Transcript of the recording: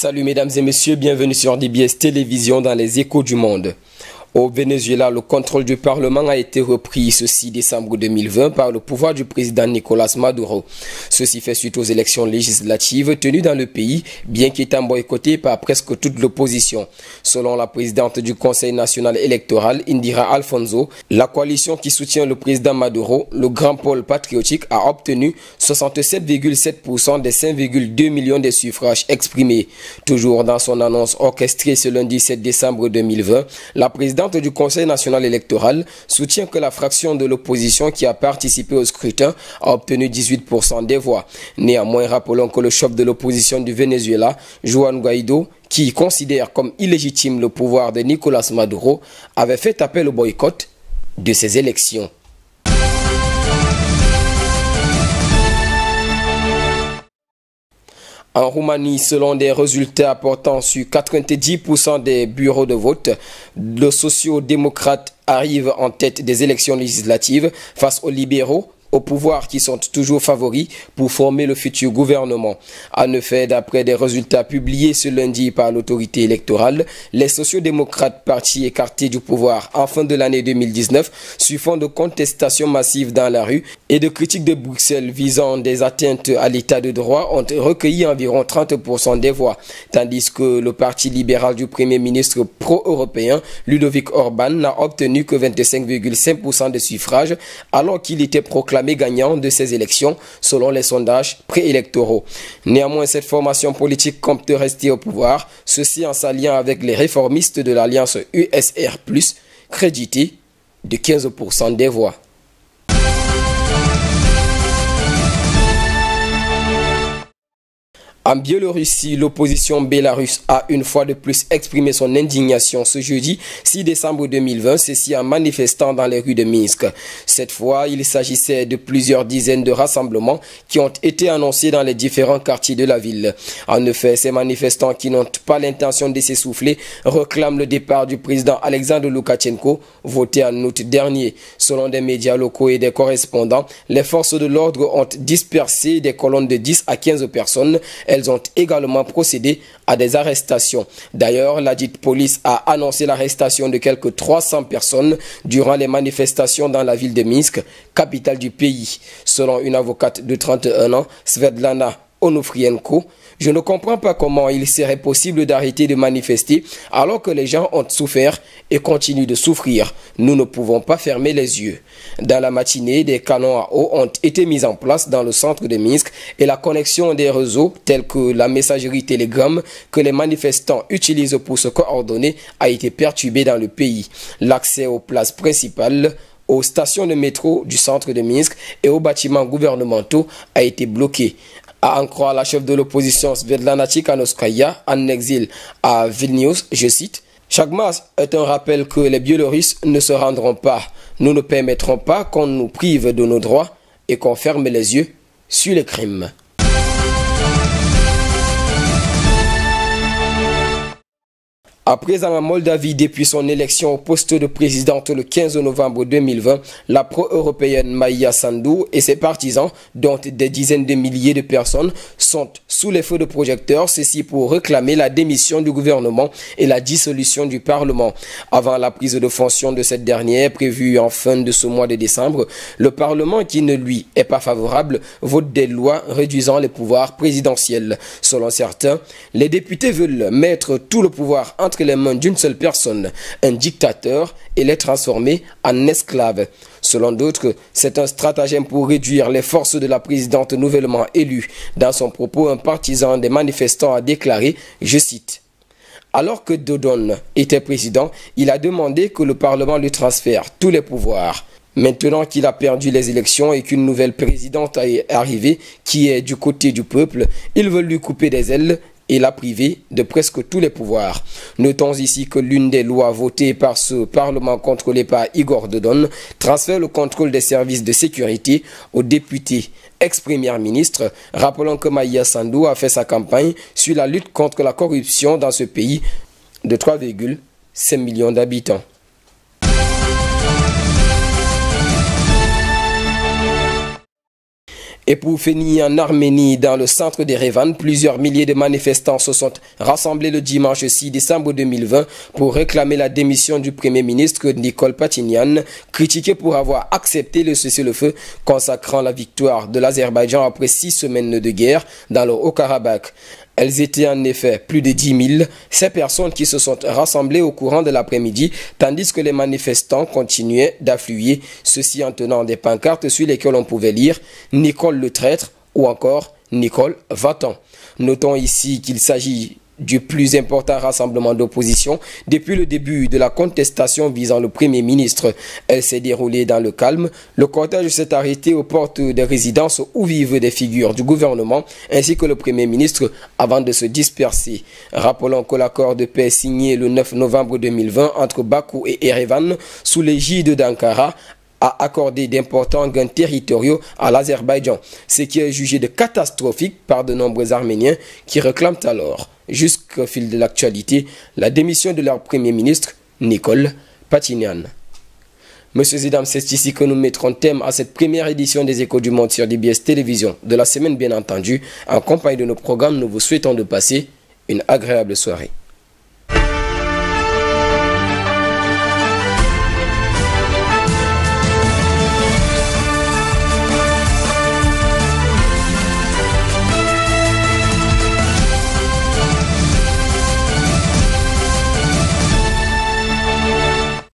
Salut mesdames et messieurs, bienvenue sur DBS Télévision dans les échos du monde. Au Venezuela, le contrôle du Parlement a été repris ce 6 décembre 2020 par le pouvoir du président Nicolás Maduro. Ceci fait suite aux élections législatives tenues dans le pays, bien qu'étant boycottées par presque toute l'opposition. Selon la présidente du Conseil national électoral, Indira Alfonso, la coalition qui soutient le président Maduro, le Grand Pôle patriotique, a obtenu 67,7% des 5,2 millions de suffrages exprimés. Toujours dans son annonce orchestrée ce lundi 7 décembre 2020, la présidente du Conseil national électoral soutient que la fraction de l'opposition qui a participé au scrutin a obtenu 18% des voix. Néanmoins, rappelons que le chef de l'opposition du Venezuela, Juan Guaidó, qui considère comme illégitime le pouvoir de Nicolás Maduro, avait fait appel au boycott de ces élections. En Roumanie, selon des résultats portant sur 90% des bureaux de vote, le socio-démocrate arrive en tête des élections législatives face aux libéraux au pouvoir qui sont toujours favoris pour former le futur gouvernement. En effet, d'après des résultats publiés ce lundi par l'autorité électorale, les sociodémocrates, partis écartés du pouvoir en fin de l'année 2019, sur fond de contestations massives dans la rue et de critiques de Bruxelles visant des atteintes à l'état de droit, ont recueilli environ 30% des voix, tandis que le parti libéral du premier ministre pro-européen, Ludovic Orban, n'a obtenu que 25,5% de suffrages, alors qu'il était proclamé gagnant de ces élections selon les sondages préélectoraux. Néanmoins, cette formation politique compte rester au pouvoir, ceci en s'alliant avec les réformistes de l'alliance USR+, crédités de 15% des voix. En Biélorussie, l'opposition bélarusse a une fois de plus exprimé son indignation ce jeudi 6 décembre 2020, ceci en manifestant dans les rues de Minsk. Cette fois, il s'agissait de plusieurs dizaines de rassemblements qui ont été annoncés dans les différents quartiers de la ville. En effet, ces manifestants qui n'ont pas l'intention de s'essouffler réclament le départ du président Alexandre Loukachenko, voté en août dernier. Selon des médias locaux et des correspondants, les forces de l'ordre ont dispersé des colonnes de 10 à 15 personnes. Elles ont également procédé à des arrestations. D'ailleurs, la dite police a annoncé l'arrestation de quelques 300 personnes durant les manifestations dans la ville de Minsk, capitale du pays. Selon une avocate de 31 ans, Svetlana Onofrienko, je ne comprends pas comment il serait possible d'arrêter de manifester alors que les gens ont souffert et continuent de souffrir. Nous ne pouvons pas fermer les yeux. Dans la matinée, des canons à eau ont été mis en place dans le centre de Minsk et la connexion des réseaux tels que la messagerie Telegram que les manifestants utilisent pour se coordonner a été perturbée dans le pays. L'accès aux places principales, aux stations de métro du centre de Minsk et aux bâtiments gouvernementaux a été bloqué. À en croire la chef de l'opposition Svetlana Tikhanovskaya, en exil à Vilnius, je cite, « Chaque marche est un rappel que les Biélorusses ne se rendront pas. Nous ne permettrons pas qu'on nous prive de nos droits et qu'on ferme les yeux sur les crimes. » À présent, en Moldavie, depuis son élection au poste de présidente le 15 novembre 2020, la pro-européenne Maia Sandu et ses partisans, dont des dizaines de milliers de personnes, sont sous les feux de projecteurs, ceci pour réclamer la démission du gouvernement et la dissolution du Parlement. Avant la prise de fonction de cette dernière, prévue en fin de ce mois de décembre, le Parlement, qui ne lui est pas favorable, vote des lois réduisant les pouvoirs présidentiels. Selon certains, les députés veulent mettre tout le pouvoir entre les mains d'une seule personne, un dictateur, et les transformer en esclaves. Selon d'autres, c'est un stratagème pour réduire les forces de la présidente nouvellement élue. Dans son propos, un partisan des manifestants a déclaré, je cite, « Alors que Dodon était président, il a demandé que le Parlement lui transfère tous les pouvoirs. Maintenant qu'il a perdu les élections et qu'une nouvelle présidente est arrivée, qui est du côté du peuple, ils veulent lui couper des ailes et la priver de presque tous les pouvoirs. » Notons ici que l'une des lois votées par ce Parlement contrôlé par Igor Dodon transfère le contrôle des services de sécurité aux députés ex-premier ministre. Rappelons que Maia Sandu a fait sa campagne sur la lutte contre la corruption dans ce pays de 3,5 millions d'habitants. Et pour finir en Arménie, dans le centre d'Erevan, plusieurs milliers de manifestants se sont rassemblés le dimanche 6 décembre 2020 pour réclamer la démission du Premier ministre Nikol Pachinian, critiqué pour avoir accepté le cessez-le-feu consacrant la victoire de l'Azerbaïdjan après 6 semaines de guerre dans le Haut-Karabakh. Elles étaient en effet plus de 10 000, ces personnes qui se sont rassemblées au courant de l'après-midi, tandis que les manifestants continuaient d'affluer, ceci en tenant des pancartes sur lesquelles on pouvait lire « Nikol le traître » ou encore « Nikol va-t'en ». Notons ici qu'il s'agit du plus important rassemblement d'opposition depuis le début de la contestation visant le Premier ministre. Elle s'est déroulée dans le calme. Le cortège s'est arrêté aux portes des résidences où vivent des figures du gouvernement ainsi que le Premier ministre avant de se disperser. Rappelons que l'accord de paix signé le 9 novembre 2020 entre Bakou et Erevan sous l'égide d'Ankara a accordé d'importants gains territoriaux à l'Azerbaïdjan, ce qui est jugé de catastrophique par de nombreux Arméniens qui réclament alors, jusqu'au fil de l'actualité, la démission de leur Premier ministre, Nikol Pachinian. Messieurs et dames, c'est ici que nous mettrons thème à cette première édition des Échos du Monde sur DBS Télévision de la semaine bien entendu. En compagnie de nos programmes, nous vous souhaitons de passer une agréable soirée.